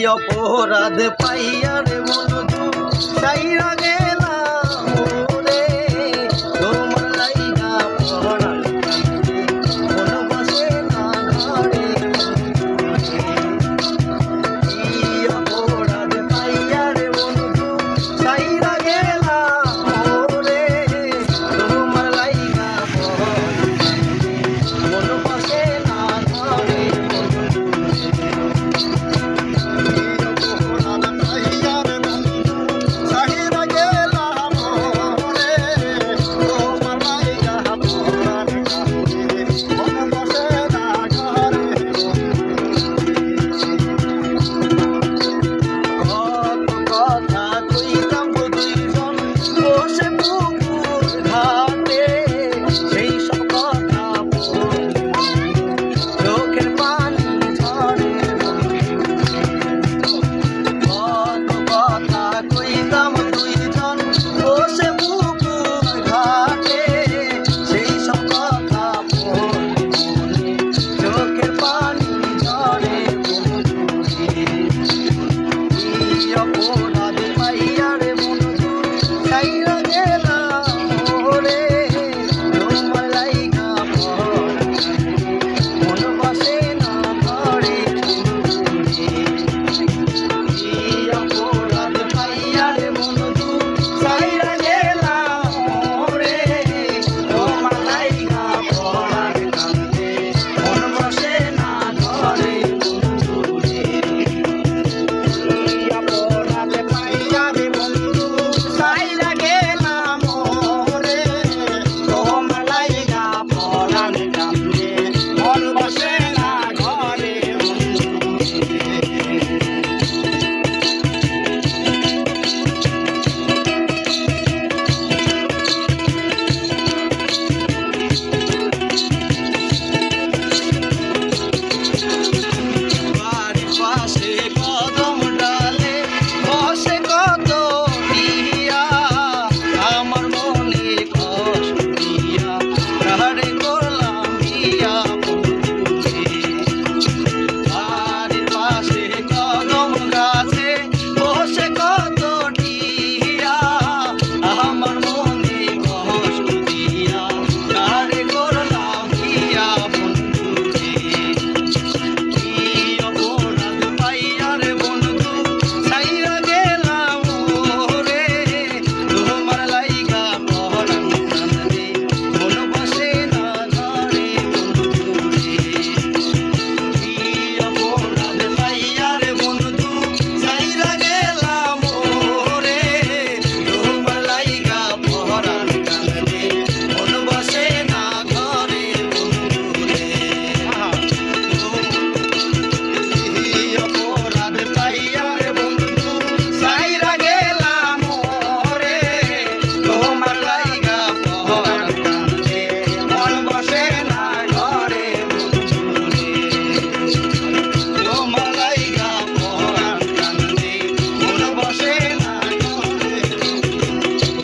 অপরাধ পাইয়া রে বন্ধু সাইরা গেলাম রে তোমার লাইগা পরাণ মন বসে না ঘরে অপরাধ পাইয়া রে বন্ধু সাইরা গেলাম রে তোমার লাইগা পরাণ মন বসে না ঘরে অপরাধ পাইয়া রে বন্ধু সাইরা গেলাম রে তোমার লাইগা পরাণ মন বসে না ঘরে অপরাধ পাইয়া রে বন্ধু সাইরা গেলাম রে তোমার লাইগা পরাণ কান্দে মন বসে না ঘরে